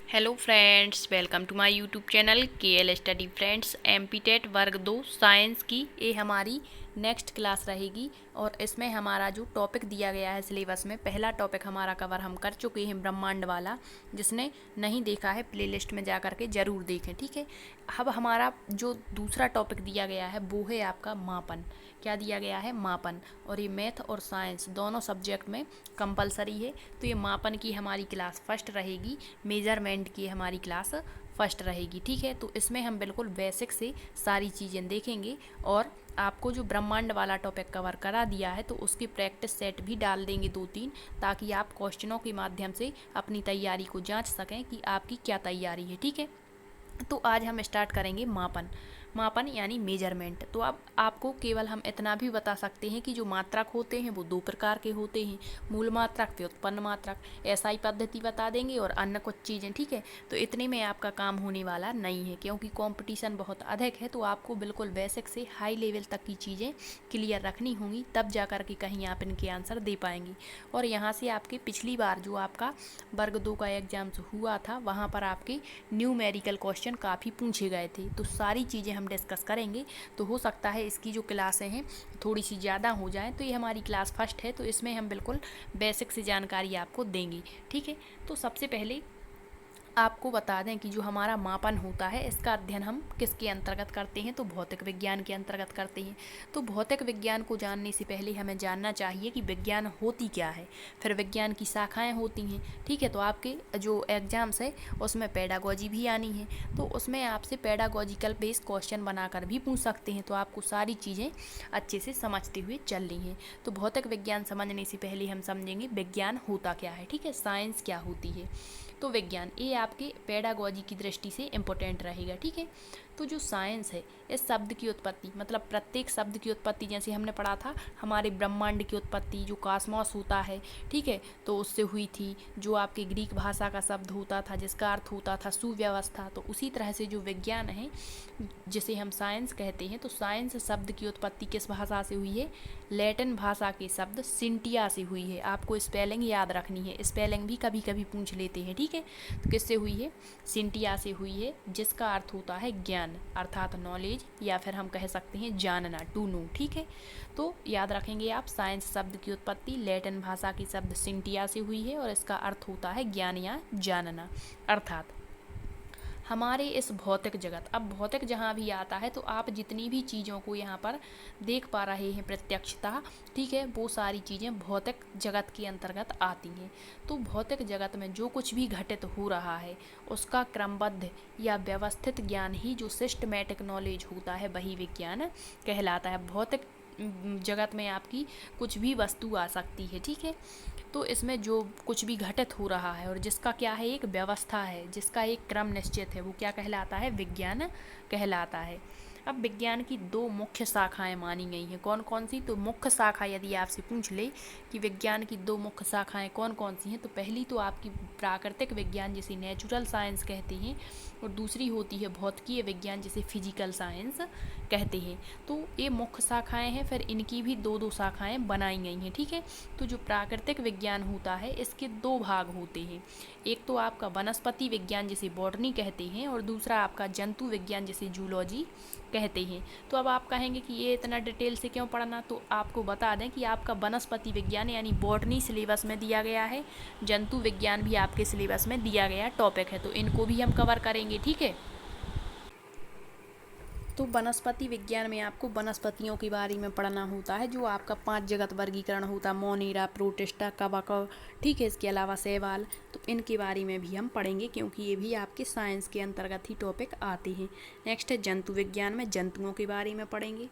Hello friends, welcome to my YouTube channel KL study friends. MP TET वर्ग 2 science की ये हमारी नेक्स्ट क्लास रहेगी और इसमें हमारा जो टॉपिक दिया गया है सिलेबस में, पहला टॉपिक हमारा कवर हम कर चुके हैं ब्रह्मांड वाला। जिसने नहीं देखा है प्लेलिस्ट में जा करके ज़रूर देखें, ठीक है। अब हमारा जो दूसरा टॉपिक दिया गया है वो है आपका मापन। क्या दिया गया है? मापन। और ये मैथ और साइंस दोनों सब्जेक्ट में कंपलसरी है। तो ये मापन की हमारी क्लास फर्स्ट रहेगी, मेजरमेंट की हमारी क्लास फर्स्ट रहेगी, ठीक है। तो इसमें हम बिल्कुल बेसिक से सारी चीज़ें देखेंगे और आपको जो ब्रह्मांड वाला टॉपिक कवर करा दिया है तो उसकी प्रैक्टिस सेट भी डाल देंगे 2-3, ताकि आप क्वेश्चनों के माध्यम से अपनी तैयारी को जांच सकें कि आपकी क्या तैयारी है, ठीक है। तो आज हम स्टार्ट करेंगे मापन। मापन यानी मेजरमेंट। तो अब आपको केवल हम इतना भी बता सकते हैं कि जो मात्रक होते हैं वो दो प्रकार के होते हैं, मूल मात्रक, व्युत्पन्न मात्रक। ऐसा ही पद्धति बता देंगे और अन्य कुछ चीज़ें, ठीक है। तो इतने में आपका काम होने वाला नहीं है, क्योंकि कंपटीशन बहुत अधिक है। तो आपको बिल्कुल बेसिक से हाई लेवल तक की चीज़ें क्लियर रखनी होंगी, तब जा कर के कहीं आप इनके आंसर दे पाएंगे। और यहाँ से आपके पिछली बार जो आपका वर्ग 2 का एग्जाम हुआ था, वहाँ पर आपके न्यूमेरिकल क्वेश्चन काफ़ी पूछे गए थे। तो सारी चीज़ें हम डिस्कस करेंगे। तो हो सकता है इसकी जो क्लासें हैं थोड़ी सी ज़्यादा हो जाएं। तो ये हमारी क्लास फर्स्ट है, तो इसमें हम बिल्कुल बेसिक से जानकारी आपको देंगे, ठीक है। तो सबसे पहले आपको बता दें कि जो हमारा मापन होता है इसका अध्ययन हम किसके अंतर्गत करते हैं, तो भौतिक विज्ञान के अंतर्गत करते हैं। तो भौतिक विज्ञान को जानने से पहले हमें जानना चाहिए कि विज्ञान होती क्या है। फिर विज्ञान की शाखाएं होती हैं, ठीक है। तो आपके जो एग्जाम्स है उसमें पेडागोजी भी आनी है, तो उसमें आपसे पेडागोजिकल बेस्ड क्वेश्चन बनाकर भी पूछ सकते हैं। तो आपको सारी चीज़ें अच्छे से समझते हुए चल रही हैं। तो भौतिक विज्ञान समझने से पहले हम समझेंगे विज्ञान होता क्या है, ठीक है। साइंस क्या होती है। तो विज्ञान ये आपके पेडागोजी की दृष्टि से इम्पोर्टेंट रहेगा, ठीक है। तो जो साइंस है, इस शब्द की उत्पत्ति, मतलब प्रत्येक शब्द की उत्पत्ति, जैसे हमने पढ़ा था हमारे ब्रह्मांड की उत्पत्ति जो कॉस्मोस होता है, ठीक है, तो उससे हुई थी। जो आपके ग्रीक भाषा का शब्द होता था जिसका अर्थ होता था सुव्यवस्था, तो उसी तरह से जो विज्ञान है जिसे हम साइंस कहते हैं, तो साइंस शब्द की उत्पत्ति किस भाषा से हुई है? लैटिन भाषा के शब्द सिंटिया से हुई है। आपको स्पेलिंग याद रखनी है, स्पेलिंग भी कभी कभी पूछ लेते हैं, ठीक है। तो किससे हुई है? सिंटिया से हुई है, जिसका अर्थ होता है ज्ञान, अर्थात नॉलेज, या फिर हम कह सकते हैं जानना, टू नो, ठीक है। तो याद रखेंगे आप, साइंस शब्द की उत्पत्ति लैटिन भाषा के शब्द सिंटिया से हुई है और इसका अर्थ होता है ज्ञान या जानना। अर्थात हमारे इस भौतिक जगत, अब भौतिक जहाँ भी आता है तो आप जितनी भी चीज़ों को यहाँ पर देख पा रहे हैं प्रत्यक्षतः, ठीक है, वो सारी चीज़ें भौतिक जगत के अंतर्गत आती हैं। तो भौतिक जगत में जो कुछ भी घटित हो रहा है उसका क्रमबद्ध या व्यवस्थित ज्ञान ही, जो सिस्टमैटिक नॉलेज होता है, वही विज्ञान कहलाता है। भौतिक जगत में आपकी कुछ भी वस्तु आ सकती है, ठीक है। तो इसमें जो कुछ भी घटित हो रहा है और जिसका क्या है, एक व्यवस्था है, जिसका एक क्रम निश्चित है, वो क्या कहलाता है? विज्ञान कहलाता है। अब विज्ञान की दो मुख्य शाखाएं मानी गई हैं। कौन कौन सी? तो मुख्य शाखा यदि आपसे पूछ ले कि विज्ञान की दो मुख्य शाखाएं कौन कौन सी हैं, तो पहली तो आपकी प्राकृतिक विज्ञान जिसे नेचुरल साइंस कहते हैं, और दूसरी होती है भौतिकीय विज्ञान जिसे फिजिकल साइंस कहते हैं। तो ये मुख्य शाखाएं हैं, फिर इनकी भी दो दो शाखाएं बनाई गई हैं, ठीक है। तो जो प्राकृतिक विज्ञान होता है इसके दो भाग होते हैं। एक तो आपका वनस्पति विज्ञान जिसे बॉटनी कहते हैं, और दूसरा आपका जंतु विज्ञान जिसे जूलॉजी कहते हैं। तो अब आप कहेंगे कि ये इतना डिटेल से क्यों पढ़ना, तो आपको बता दें कि आपका वनस्पति विज्ञान यानी बॉटनी सिलेबस में दिया गया है, जंतु विज्ञान भी आपके सिलेबस में दिया गया टॉपिक है, तो इनको भी हम कवर करेंगे, ठीक है। तो वनस्पति विज्ञान में आपको वनस्पतियों के बारे में पढ़ना होता है, जो आपका 5 जगत वर्गीकरण होता है, मोनेरा, प्रोटिस्टा, कवक, ठीक है। इसके अलावा शैवाल, तो इनके बारे में भी हम पढ़ेंगे, क्योंकि ये भी आपके साइंस के अंतर्गत ही टॉपिक आते हैं। नेक्स्ट है जंतु विज्ञान में जंतुओं के बारे में पढ़ेंगे।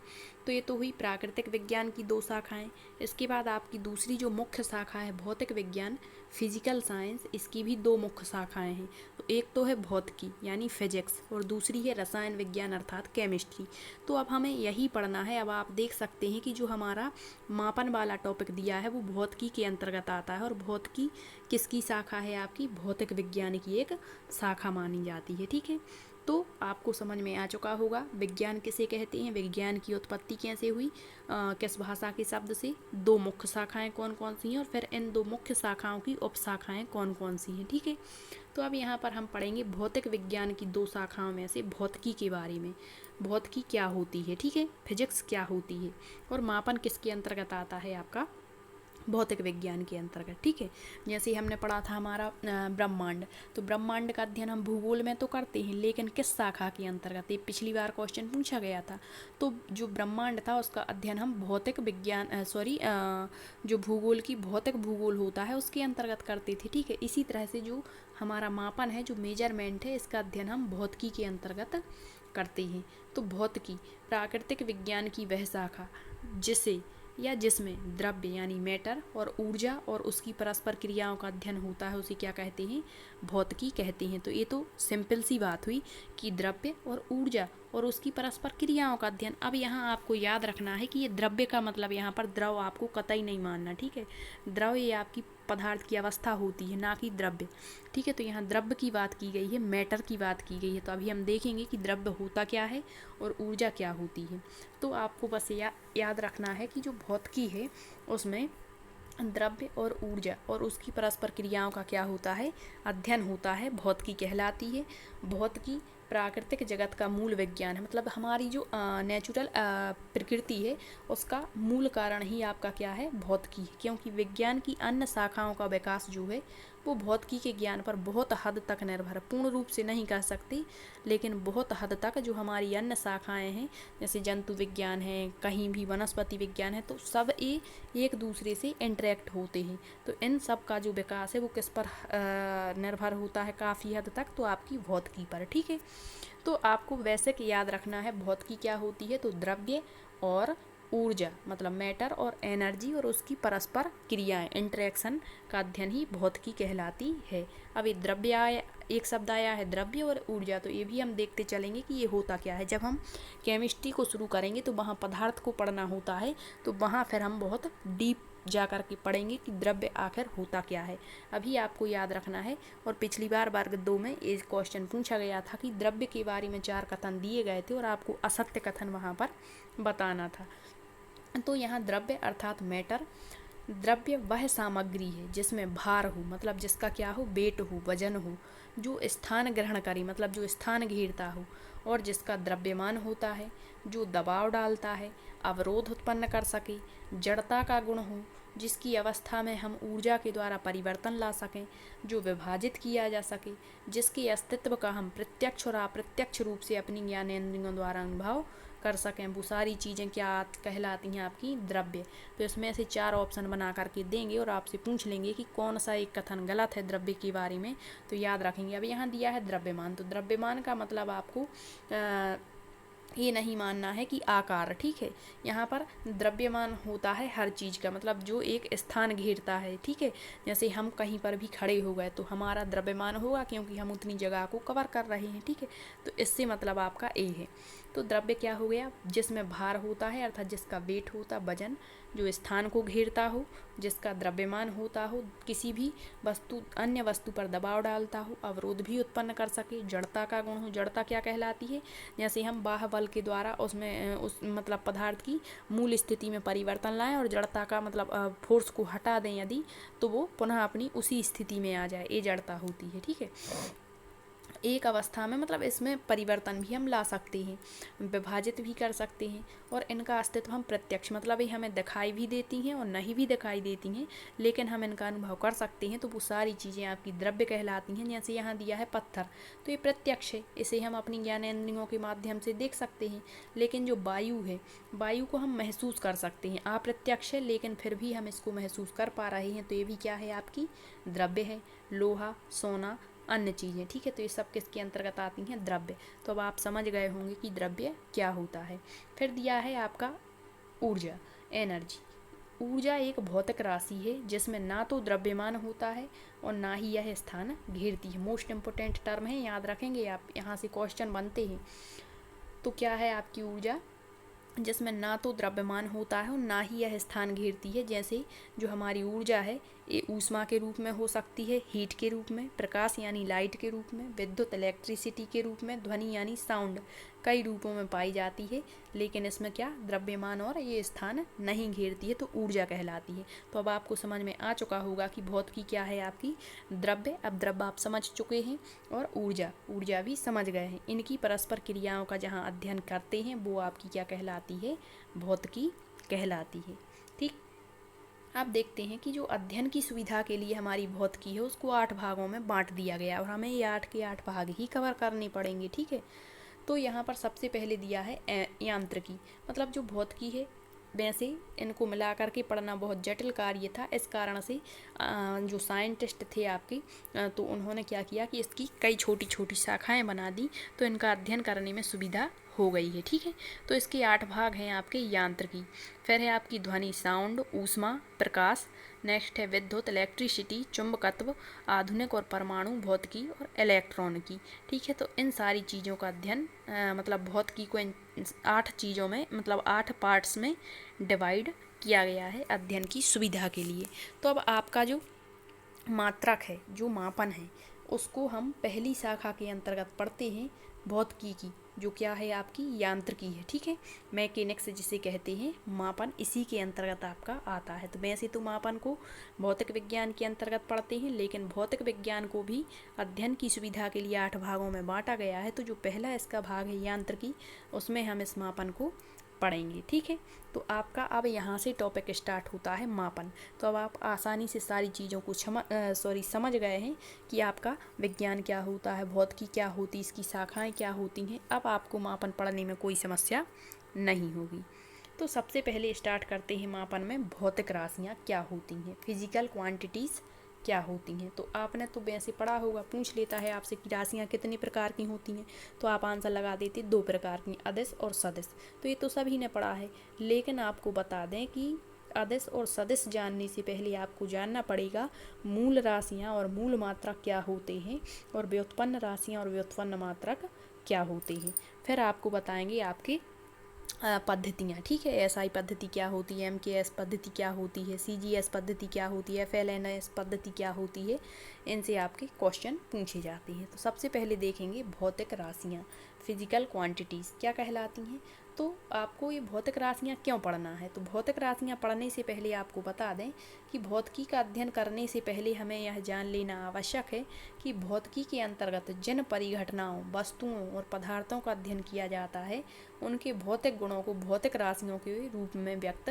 तो ये तो हुई प्राकृतिक विज्ञान की दो शाखाएं। इसके बाद आपकी दूसरी जो मुख्य शाखा है भौतिक विज्ञान, फिजिकल साइंस, इसकी भी दो मुख्य शाखाएं हैं। तो एक तो है भौतिकी यानी फिजिक्स, और दूसरी है रसायन विज्ञान अर्थात केमिस्ट्री। तो अब हमें यही पढ़ना है। अब आप देख सकते हैं कि जो हमारा मापन वाला टॉपिक दिया है वो भौतिकी के अंतर्गत आता है, और भौतिकी किसकी शाखा है है आपकी भौतिक विज्ञान की एक शाखा मानी जाती है। ठीक है, तो आपको समझ में आ चुका होगा विज्ञान किसे कहते हैं, विज्ञान की उत्पत्ति कैसे हुई, किस भाषा के शब्द से, दो मुख्य शाखाएं कौन कौन सी हैं और फिर इन दो मुख्य शाखाओं की उपशाखाएं कौन कौन सी हैं। ठीक है, तो अब यहाँ पर हम पढ़ेंगे भौतिक विज्ञान की दो शाखाओं में से भौतिकी के बारे में। भौतिकी क्या होती है, ठीक है, फिजिक्स क्या होती है, और मापन किसके अंतर्गत आता है, आपका भौतिक विज्ञान के अंतर्गत। ठीक है, जैसे हमने पढ़ा था हमारा ब्रह्मांड, तो ब्रह्मांड का अध्ययन हम भूगोल में तो करते हैं, लेकिन किस शाखा के अंतर्गत, ये पिछली बार क्वेश्चन पूछा गया था। तो जो ब्रह्मांड था उसका अध्ययन हम भौतिक विज्ञान जो भूगोल की भौतिक भूगोल होता है उसके अंतर्गत करते थे। ठीक है, इसी तरह से जो हमारा मापन है, जो मेजरमेंट है, इसका अध्ययन हम भौतिकी के अंतर्गत करते हैं। तो भौतिकी प्राकृतिक विज्ञान की वह शाखा जिसे या जिसमें द्रव्य यानी मैटर और ऊर्जा और उसकी परस्पर क्रियाओं का अध्ययन होता है, उसे क्या कहते हैं, भौतिकी कहते हैं। तो ये तो सिंपल सी बात हुई कि द्रव्य और ऊर्जा और उसकी परस्पर क्रियाओं का अध्ययन। अब यहाँ आपको याद रखना है कि ये द्रव्य का मतलब यहाँ पर द्रव आपको कतई नहीं मानना। ठीक है, द्रव ये आपकी पदार्थ की अवस्था होती है, ना कि द्रव्य। ठीक है, तो यहाँ द्रव्य की बात की गई है, मैटर की बात की गई है। तो अभी हम देखेंगे कि द्रव्य होता क्या है और ऊर्जा क्या होती है। तो आपको बस याद रखना है कि जो भौतिकी है उसमें द्रव्य और ऊर्जा और उसकी परस्पर क्रियाओं का क्या होता है, अध्ययन होता है, भौतिकी कहलाती है। भौतिकी प्राकृतिक जगत का मूल विज्ञान है, मतलब हमारी जो नेचुरल प्रकृति है उसका मूल कारण ही आपका क्या है, भौतिकी है। क्योंकि विज्ञान की अन्य शाखाओं का विकास जो है वो भौतिकी के ज्ञान पर बहुत हद तक निर्भर, पूर्ण रूप से नहीं कह सकती, लेकिन बहुत हद तक जो हमारी अन्य शाखाएं हैं, जैसे जंतु विज्ञान है, कहीं भी वनस्पति विज्ञान है, तो सब ये एक दूसरे से इंटरेक्ट होते हैं। तो इन सब का जो विकास है वो किस पर निर्भर होता है काफ़ी हद तक, तो आपकी भौतिकी पर। ठीक है, तो आपको वैसे कि याद रखना है भौतिकी क्या होती है, तो द्रव्य और ऊर्जा मतलब मैटर और एनर्जी और उसकी परस्पर क्रियाएं, इंटरेक्शन का अध्ययन ही भौतिकी कहलाती है। अब ये द्रव्य आया, एक शब्द आया है द्रव्य और ऊर्जा, तो ये भी हम देखते चलेंगे कि ये होता क्या है। जब हम केमिस्ट्री को शुरू करेंगे तो वहाँ पदार्थ को पढ़ना होता है, तो वहाँ फिर हम बहुत डीप जा कर के पढ़ेंगे कि द्रव्य आखिर होता क्या है। अभी आपको याद रखना है, और पिछली बार वर्ग 2 में एक क्वेश्चन पूछा गया था कि द्रव्य के बारे में 4 कथन दिए गए थे और आपको असत्य कथन वहाँ पर बताना था। तो यहाँ द्रव्य अर्थात मैटर, द्रव्य वह सामग्री है जिसमें भार हो, मतलब जिसका क्या हो, वेट हो, वजन हो, जो स्थान ग्रहण करे मतलब जो स्थान घेरता हो, और जिसका द्रव्यमान होता है, जो दबाव डालता है, अवरोध उत्पन्न कर सके, जड़ता का गुण हो, जिसकी अवस्था में हम ऊर्जा के द्वारा परिवर्तन ला सकें, जो विभाजित किया जा सके, जिसके अस्तित्व का हम प्रत्यक्ष और अप्रत्यक्ष रूप से अपनी ज्ञानेंद्रियों द्वारा अनुभव कर सकें, वो सारी चीज़ें क्या कहलाती हैं, आपकी द्रव्य। तो इसमें से 4 ऑप्शन बना करके देंगे और आपसे पूछ लेंगे कि कौन सा एक कथन गलत है द्रव्य के बारे में, तो याद रखेंगे। अब यहाँ दिया है द्रव्यमान, तो द्रव्यमान का मतलब आपको ये नहीं मानना है कि आकार। ठीक है, यहाँ पर द्रव्यमान होता है हर चीज़ का, मतलब जो एक स्थान घेरता है। ठीक है, जैसे हम कहीं पर भी खड़े हो गए तो हमारा द्रव्यमान होगा, क्योंकि हम उतनी जगह को कवर कर रहे हैं। ठीक है, तो इससे मतलब आपका ए है। तो द्रव्य क्या हो गया, जिसमें भार होता है अर्थात जिसका वेट होता, वजन, जो स्थान को घेरता हो, जिसका द्रव्यमान होता हो, किसी भी वस्तु अन्य वस्तु पर दबाव डालता हो, अवरोध भी उत्पन्न कर सके, जड़ता का गुण हो। जड़ता क्या कहलाती है, जैसे हम बाह्य बल के द्वारा उसमें उस मतलब पदार्थ की मूल स्थिति में परिवर्तन लाएं, और जड़ता का मतलब फोर्स को हटा दें यदि, तो वो पुनः अपनी उसी स्थिति में आ जाए, ये जड़ता होती है। ठीक है, एक अवस्था में मतलब इसमें परिवर्तन भी हम ला सकते हैं, विभाजित भी कर सकते हैं, और इनका अस्तित्व हम प्रत्यक्ष मतलब ये हमें दिखाई भी देती हैं और नहीं भी दिखाई देती हैं, लेकिन हम इनका अनुभव कर सकते हैं, तो वो सारी चीज़ें आपकी द्रव्य कहलाती हैं। जैसे यहाँ दिया है पत्थर, तो ये प्रत्यक्ष है, इसे हम अपनी ज्ञानेंद्रियों के माध्यम से देख सकते हैं। लेकिन जो वायु है, वायु को हम महसूस कर सकते हैं, अप्रत्यक्ष है लेकिन फिर भी हम इसको महसूस कर पा रहे हैं, तो ये भी क्या है, आपकी द्रव्य है। लोहा, सोना, अन्य चीज़ें। ठीक है, तो ये सब किसके अंतर्गत आती हैं, द्रव्य। तो अब आप समझ गए होंगे कि द्रव्य क्या होता है। फिर दिया है आपका ऊर्जा, एनर्जी। ऊर्जा एक भौतिक राशि है जिसमें ना तो द्रव्यमान होता है और ना ही यह स्थान घेरती है। मोस्ट इम्पोर्टेंट टर्म है, याद रखेंगे आप, यहाँ से क्वेश्चन बनते हैं। तो क्या है आपकी ऊर्जा, जिसमें ना तो द्रव्यमान होता है और ना ही यह स्थान घेरती है। जैसे जो हमारी ऊर्जा है ये ऊष्मा के रूप में हो सकती है, हीट के रूप में, प्रकाश यानी लाइट के रूप में, विद्युत इलेक्ट्रिसिटी के रूप में, ध्वनि यानी साउंड, कई रूपों में पाई जाती है। लेकिन इसमें क्या द्रव्यमान और ये स्थान नहीं घेरती है, तो ऊर्जा कहलाती है। तो अब आपको समझ में आ चुका होगा कि भौतिकी क्या है आपकी, द्रव्य। अब द्रव्य आप समझ चुके हैं और ऊर्जा भी समझ गए हैं। इनकी परस्पर क्रियाओं का जहाँ अध्ययन करते हैं वो आपकी क्या कहलाती है, भौतिकी कहलाती है। ठीक, आप देखते हैं कि जो अध्ययन की सुविधा के लिए हमारी भौतिकी है उसको 8 भागों में बांट दिया गया और हमें ये 8 के 8 भाग ही कवर करने पड़ेंगे। ठीक है, तो यहाँ पर सबसे पहले दिया है यांत्रिकी, मतलब जो भौतिकी है वैसे इनको मिला करके पढ़ना बहुत जटिल कार्य था। इस कारण से जो साइंटिस्ट थे आपके तो उन्होंने क्या किया कि इसकी कई छोटी छोटी शाखाएं बना दी, तो इनका अध्ययन करने में सुविधा हो गई है। ठीक है, तो इसके 8 भाग हैं आपके यांत्रिकी। फिर है आपकी ध्वनि साउंड, ऊष्मा, प्रकाश, नेक्स्ट है विद्युत इलेक्ट्रिसिटी, चुंबकत्व, आधुनिक और परमाणु भौतिकी और इलेक्ट्रॉनिकी। ठीक है, तो इन सारी चीज़ों का अध्ययन मतलब भौतिकी को इन 8 चीज़ों में मतलब 8 पार्ट्स में डिवाइड किया गया है अध्ययन की सुविधा के लिए। तो अब आपका जो मात्रक है, जो मापन है, उसको हम पहली शाखा के अंतर्गत पढ़ते हैं भौतिकी की, जो क्या है आपकी यांत्रिकी है। ठीक है, मैकेनिक्स जिसे कहते हैं, मापन इसी के अंतर्गत आपका आता है। तो वैसे तो मापन को भौतिक विज्ञान के अंतर्गत पढ़ते हैं, लेकिन भौतिक विज्ञान को भी अध्ययन की सुविधा के लिए 8 भागों में बांटा गया है। तो जो पहला इसका भाग है यांत्रिकी, उसमें हम इस मापन को पढ़ेंगे। ठीक है, तो आपका अब यहाँ से टॉपिक स्टार्ट होता है मापन। तो अब आप आसानी से सारी चीज़ों को समझ गए हैं कि आपका विज्ञान क्या होता है, भौतिकी क्या होती है, इसकी शाखाएं क्या होती हैं। अब आपको मापन पढ़ने में कोई समस्या नहीं होगी। तो सबसे पहले स्टार्ट करते हैं मापन में भौतिक राशियाँ क्या होती हैं, फिजिकल क्वांटिटीज़ क्या होती हैं। तो आपने तो वैसे पढ़ा होगा, पूछ लेता है आपसे कि राशियाँ कितने प्रकार की होती हैं, तो आप आंसर लगा देते 2 प्रकार की, अदिश और सदिश। तो ये तो सभी ने पढ़ा है, लेकिन आपको बता दें कि अदिश और सदिश जानने से पहले आपको जानना पड़ेगा मूल राशियाँ और मूल मात्रक क्या होते हैं, और व्युत्पन्न राशियाँ और व्युत्पन्न मात्रक क्या होते हैं। फिर आपको बताएंगे आपके पद्धतियाँ। ठीक है, एसआई पद्धति क्या होती है, एमकेएस पद्धति क्या होती है, सीजीएस पद्धति क्या होती है, एफएलएनएस पद्धति क्या होती है, इनसे आपके क्वेश्चन पूछे जाते हैं। तो सबसे पहले देखेंगे भौतिक राशियाँ, फिजिकल क्वांटिटीज़ क्या कहलाती हैं। तो आपको ये भौतिक राशियाँ क्यों पढ़ना है, तो भौतिक राशियाँ पढ़ने से पहले आपको बता दें कि भौतिकी का अध्ययन करने से पहले हमें यह जान लेना आवश्यक है कि भौतिकी के अंतर्गत जिन परिघटनाओं, वस्तुओं और पदार्थों का अध्ययन किया जाता है उनके भौतिक गुणों को भौतिक राशियों के रूप में व्यक्त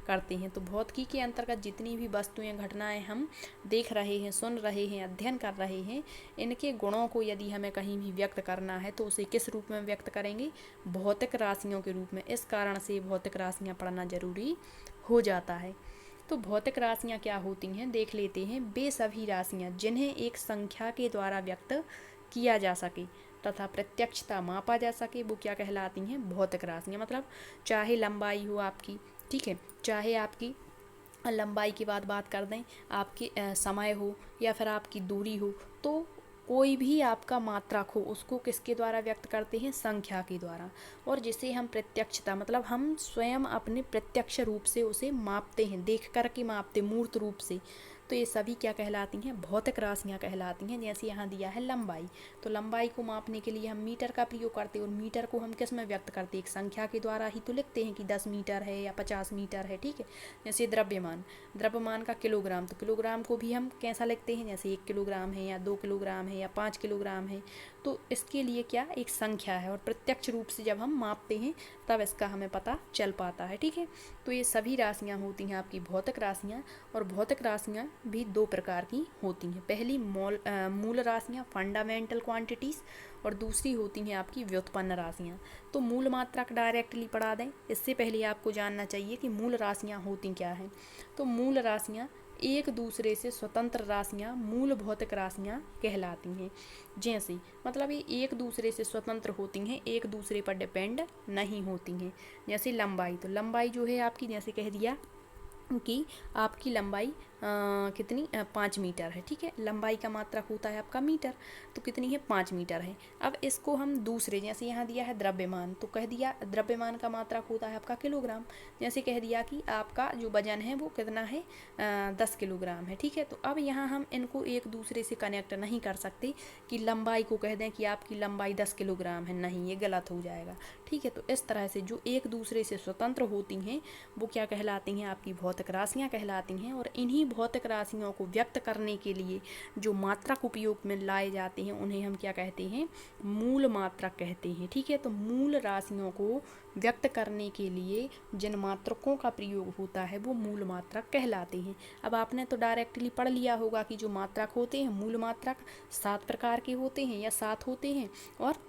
करते हैं। तो भौतिकी के अंतर्गत जितनी भी वस्तुएं, घटनाएं हम देख रहे हैं, सुन रहे हैं, अध्ययन कर रहे हैं, इनके गुणों को यदि हमें कहीं भी व्यक्त करना है तो उसे किस रूप में व्यक्त करेंगे, भौतिक राशियों के रूप में। इस कारण से भौतिक राशियाँ पढ़ना जरूरी हो जाता है। तो भौतिक राशियाँ क्या होती हैं देख लेते हैं। वे सभी राशियाँ जिन्हें एक संख्या के द्वारा व्यक्त किया जा सके तथा प्रत्यक्षता मापा जा सके वो क्या कहलाती हैं, भौतिक राशियाँ। मतलब चाहे लंबाई हो आपकी, ठीक है, चाहे आपकी लंबाई की बात कर दें, आपकी समय हो या फिर आपकी दूरी हो, तो कोई भी आपका मात्रक हो उसको किसके द्वारा व्यक्त करते हैं, संख्या के द्वारा। और जिसे हम प्रत्यक्षता मतलब हम स्वयं अपने प्रत्यक्ष रूप से उसे मापते हैं, देख कर के मापते मूर्त रूप से, तो ये सभी क्या कहलाती हैं, भौतिक राशियाँ कहलाती हैं। जैसे यहाँ दिया है लंबाई, तो लंबाई को मापने के लिए हम मीटर का प्रयोग करते हैं, और मीटर को हम किस में व्यक्त करते हैं, एक संख्या के द्वारा ही तो लिखते हैं कि 10 मीटर है या 50 मीटर है। ठीक है, जैसे द्रव्यमान का किलोग्राम, तो किलोग्राम को भी हम कैसा लिखते हैं, जैसे 1 किलोग्राम है या 2 किलोग्राम है या 5 किलोग्राम है। तो इसके लिए क्या एक संख्या है, और प्रत्यक्ष रूप से जब हम मापते हैं तब इसका हमें पता चल पाता है। ठीक है, तो ये सभी राशियाँ होती हैं आपकी भौतिक राशियाँ। और भौतिक राशियाँ भी 2 प्रकार की होती हैं। पहली मूल राशियाँ, फंडामेंटल क्वांटिटीज़, और दूसरी होती हैं आपकी व्युत्पन्न राशियाँ। तो मूल मात्रक डायरेक्टली पढ़ा दें, इससे पहले आपको जानना चाहिए कि मूल राशियाँ होती क्या हैं। तो मूल राशियाँ एक दूसरे से स्वतंत्र राशियाँ मूल भौतिक राशियाँ कहलाती हैं। जैसे मतलब ये एक दूसरे से स्वतंत्र होती हैं, एक दूसरे पर डिपेंड नहीं होती हैं। जैसे लंबाई, तो लंबाई जो है आपकी, जैसे कह दिया कि आपकी लंबाई कितनी 5 मीटर है, ठीक है। लंबाई का मात्रक होता है आपका मीटर, तो कितनी है 5 मीटर है। अब इसको हम दूसरे, जैसे यहाँ दिया है द्रव्यमान, तो कह दिया द्रव्यमान का मात्रक होता है आपका किलोग्राम। जैसे कह दिया कि आपका जो वजन है वो कितना है 10 किलोग्राम है, ठीक है। तो अब यहाँ हम इनको एक दूसरे से कनेक्ट नहीं कर सकते कि लंबाई को कह दें कि आपकी लंबाई 10 किलोग्राम है, नहीं, ये गलत हो जाएगा, ठीक है। तो इस तरह से जो एक दूसरे से स्वतंत्र होती हैं वो क्या कहलाती हैं, आपकी भौतिक राशियाँ कहलाती हैं। और इन्हीं भौतिक राशियों को व्यक्त करने के लिए जो मात्रक उपयोग में लाए जाते हैं उन्हें हम क्या कहते हैं, मूल मात्रक कहते हैं, ठीक है। तो मूल राशियों को व्यक्त करने के लिए जिन मात्रकों का प्रयोग होता है वो मूल मात्रक कहलाते हैं। अब आपने तो डायरेक्टली पढ़ लिया होगा कि जो मात्रक होते हैं मूल मात्रक 7 प्रकार के होते हैं या 7 होते हैं, और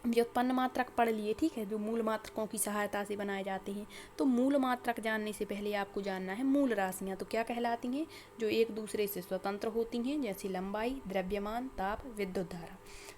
व्युत्पन्न मात्रक पढ़ लिए, ठीक है, जो मूल मात्रकों की सहायता से बनाए जाते हैं। तो मूल मात्रक जानने से पहले आपको जानना है मूल राशियाँ तो क्या कहलाती हैं, जो एक दूसरे से स्वतंत्र होती हैं, जैसे लंबाई, द्रव्यमान, ताप, विद्युत धारा।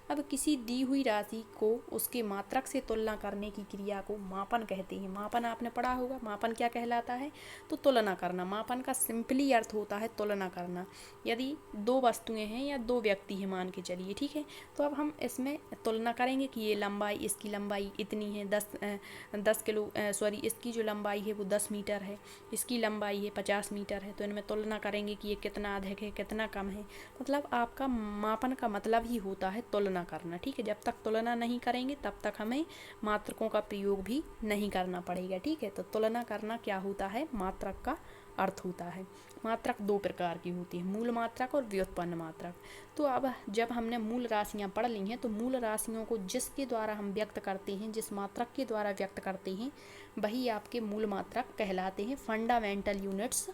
अब किसी दी हुई राशि को उसके मात्रक से तुलना करने की क्रिया को मापन कहते हैं। मापन आपने पढ़ा होगा, मापन क्या कहलाता है, तो तुलना करना। मापन का सिंपली अर्थ होता है तुलना करना। यदि 2 वस्तुएं हैं या 2 व्यक्ति हैं मान के चलिए, ठीक है, तो अब हम इसमें तुलना करेंगे कि ये लंबाई, इसकी लंबाई इतनी है 10 किलो, सॉरी, इसकी जो लंबाई है वो 10 मीटर है, इसकी लंबाई है 50 मीटर है। तो इनमें तुलना करेंगे कि ये कितना अधिक है कितना कम है। मतलब आपका मापन का मतलब ही होता है तुलना करना, ठीक है। जब तक तुलना नहीं करेंगे तब तक हमें मात्रकों का प्रयोग भी नहीं करना पड़ेगा, ठीक है। तो तुलना करना क्या होता है, मात्रक का अर्थ होता है। मात्रक 2 प्रकार की होती है, मूल मात्रक और व्युत्पन्न मात्रक। तो अब जब हमने मूल राशियाँ पढ़ ली हैं तो मूल राशियों को जिसके द्वारा हम व्यक्त करते हैं, जिस मात्रक के द्वारा व्यक्त करते हैं, वही आपके मूल मात्रक कहलाते हैं, फंडामेंटल यूनिट्स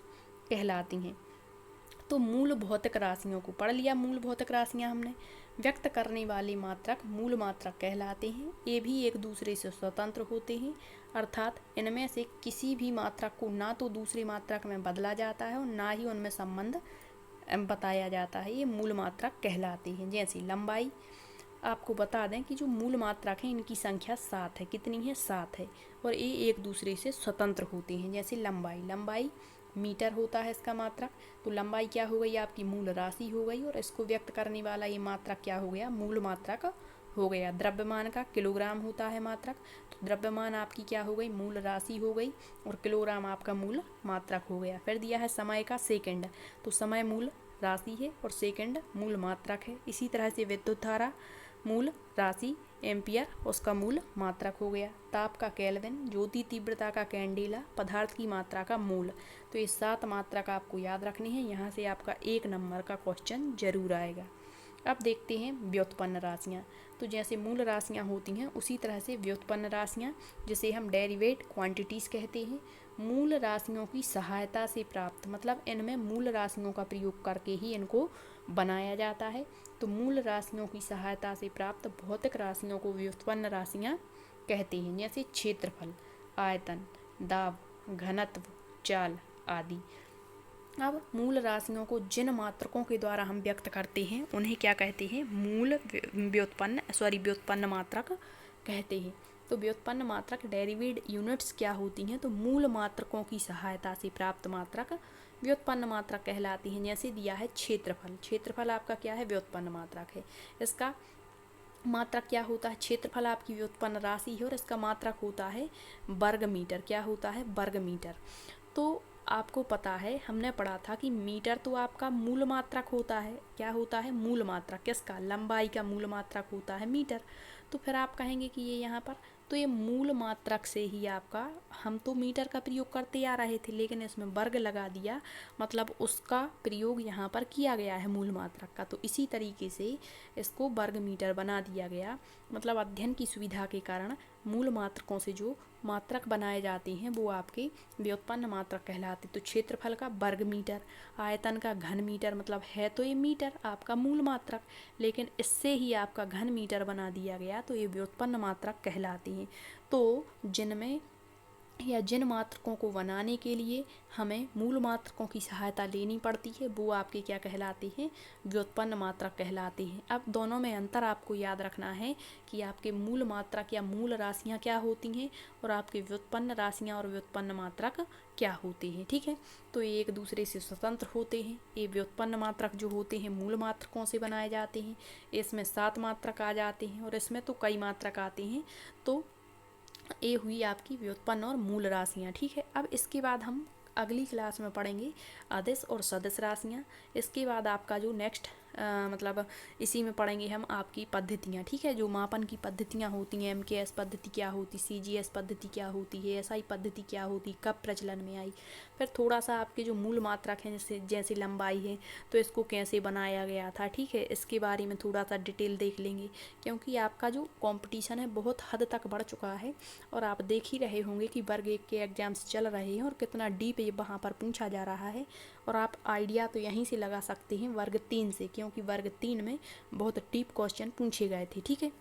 कहलाती हैं। तो मूल भौतिक राशियों को पढ़ लिया। मूल भौतिक राशियाँ हमने व्यक्त करने वाले मात्रक मूल मात्रक कहलाते हैं। ये भी एक दूसरे से स्वतंत्र होते हैं, अर्थात इनमें से किसी भी मात्रक को ना तो दूसरे मात्रक में बदला जाता है और ना ही उनमें संबंध बताया जाता है। ये मूल मात्रक कहलाते हैं। जैसे लंबाई, आपको बता दें कि जो मूल मात्रक हैं इनकी संख्या 7 है। कितनी है, 7 है, और ये एक दूसरे से स्वतंत्र होते हैं। जैसे लंबाई मीटर होता है इसका मात्रक, तो लंबाई क्या हो गई, आपकी मूल राशि हो गई, और इसको व्यक्त करने वाला ये मात्रक क्या हो गया, मूल मात्रक हो गया। द्रव्यमान का किलोग्राम होता है मात्रक, तो द्रव्यमान आपकी क्या हो गई, मूल राशि हो गई, और किलोग्राम आपका मूल मात्रक हो गया। फिर दिया है समय का सेकंड, तो समय मूल राशि है और सेकंड मूल मात्रक है। इसी तरह से विद्युत धारा मूल राशि, एम्पियर उसका मूल मात्रक हो गया। ताप का केल्विन, ज्योति तीव्रता का कैंडेला, पदार्थ की मात्रा का मोल। तो ये 7 मात्रक आपको याद रखनी है। यहाँ से आपका 1 नंबर का क्वेश्चन जरूर आएगा। अब देखते हैं व्युत्पन्न राशियाँ। तो जैसे मूल राशियाँ होती हैं उसी तरह से व्युत्पन्न राशियाँ, जिसे हम डेरिवेट क्वांटिटीज़ कहते हैं, मूल राशियों की सहायता से प्राप्त, मतलब इनमें मूल राशियों का प्रयोग करके ही इनको बनाया जाता है। तो मूल राशियों की सहायता से प्राप्त भौतिक राशियों को व्युत्पन्न राशियाँ कहते हैं। जैसे क्षेत्रफल, आयतन, दाब, घनत्व, चाल आदि। अब मूल राशियों को जिन मात्रकों के द्वारा हम व्यक्त करते हैं उन्हें क्या कहते हैं, व्युत्पन्न मात्रक कहते हैं। तो व्युत्पन्न मात्रक डेरिवेड यूनिट्स क्या होती हैं, तो मूल मात्रकों की सहायता से प्राप्त मात्रक व्युत्पन्न मात्रक कहलाती हैं। जैसे दिया है क्षेत्रफल, क्षेत्रफल आपका क्या है, व्युत्पन्न मात्रक है। इसका मात्रक क्या होता है, क्षेत्रफल आपकी व्युत्पन्न राशि है और इसका मात्रक होता है वर्ग मीटर। क्या होता है, वर्ग मीटर। तो आपको पता है, हमने पढ़ा था कि मीटर तो आपका मूल मात्रक होता है। क्या होता है, मूल मात्रक किसका, लंबाई का मूल मात्रक होता है मीटर। तो फिर आप कहेंगे कि ये यहाँ पर, तो ये मूल मात्रक से ही आपका, हम तो मीटर का प्रयोग करते आ रहे थे लेकिन इसमें वर्ग लगा दिया, मतलब उसका प्रयोग यहाँ पर किया गया है मूल मात्रक का। तो इसी तरीके से इसको वर्ग मीटर बना दिया गया। मतलब अध्ययन की सुविधा के कारण मूल मात्रकों से जो मात्रक बनाए जाते हैं वो आपके व्युत्पन्न मात्रक कहलाते। तो क्षेत्रफल का वर्ग मीटर, आयतन का घन मीटर, मतलब है तो ये मीटर आपका मूल मात्रक, लेकिन इससे ही आपका घन मीटर बना दिया गया, तो ये व्युत्पन्न मात्रक कहलाती हैं। तो जिनमें या जिन मात्रकों को बनाने के लिए हमें मूल मात्रकों की सहायता लेनी पड़ती है वो आपके क्या कहलाते हैं, व्युत्पन्न मात्रक कहलाते हैं। अब दोनों में अंतर आपको याद रखना है कि आपके मूल मात्रक या मूल राशियाँ क्या होती हैं और आपके व्युत्पन्न राशियाँ और व्युत्पन्न मात्रक क्या होते हैं। ठीक है, तो ये एक दूसरे से स्वतंत्र होते हैं। ये व्युत्पन्न मात्रक जो होते हैं मूल मात्रकों से बनाए जाते हैं, इसमें 7 मात्रक आ जाते हैं और इसमें तो कई मात्रक आते हैं। तो ये हुई आपकी व्युत्पन्न और मूल राशियाँ। ठीक है, अब इसके बाद हम अगली क्लास में पढ़ेंगे अदिश और सदिश राशियाँ। इसके बाद आपका जो नेक्स्ट मतलब इसी में पढ़ेंगे हम आपकी पद्धतियाँ। ठीक है, जो मापन की पद्धतियाँ होती हैं, MKS पद्धति क्या होती, CGS पद्धति क्या होती है, SI पद्धति क्या होती, कब प्रचलन में आई। फिर थोड़ा सा आपके जो मूल मात्रक हैं जैसे लंबाई है तो इसको कैसे बनाया गया था। ठीक है, इसके बारे में थोड़ा सा डिटेल देख लेंगे, क्योंकि आपका जो कंपटीशन है बहुत हद तक बढ़ चुका है और आप देख ही रहे होंगे कि वर्ग 1 के एग्जाम्स चल रहे हैं और कितना डीप ये वहाँ पर पूछा जा रहा है। और आप आइडिया तो यहीं से लगा सकते हैं वर्ग 3 से, क्योंकि वर्ग 3 में बहुत डीप क्वेश्चन पूछे गए थे। ठीक है,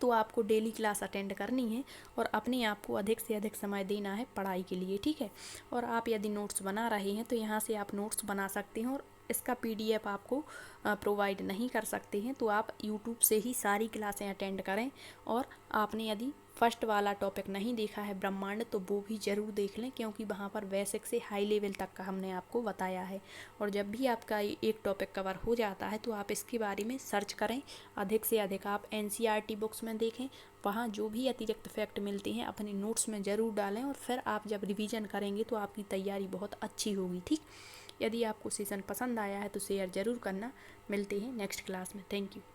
तो आपको डेली क्लास अटेंड करनी है और अपने आप को अधिक से अधिक समय देना है पढ़ाई के लिए। ठीक है, और आप यदि नोट्स बना रहे हैं तो यहाँ से आप नोट्स बना सकते हैं और इसका PDF आपको प्रोवाइड नहीं कर सकते हैं तो आप यूट्यूब से ही सारी क्लासें अटेंड करें। और आपने यदि फर्स्ट वाला टॉपिक नहीं देखा है ब्रह्मांड तो वो भी ज़रूर देख लें, क्योंकि वहाँ पर बेसिक से हाई लेवल तक का हमने आपको बताया है। और जब भी आपका एक टॉपिक कवर हो जाता है तो आप इसके बारे में सर्च करें, अधिक से अधिक आप NCERT बुक्स में देखें, वहाँ जो भी अतिरिक्त फैक्ट मिलते हैं अपने नोट्स में ज़रूर डालें और फिर आप जब रिवीजन करेंगे तो आपकी तैयारी बहुत अच्छी होगी। ठीक, यदि आपको सेशन पसंद आया है तो शेयर ज़रूर करना। मिलते हैं नेक्स्ट क्लास में। Thank you.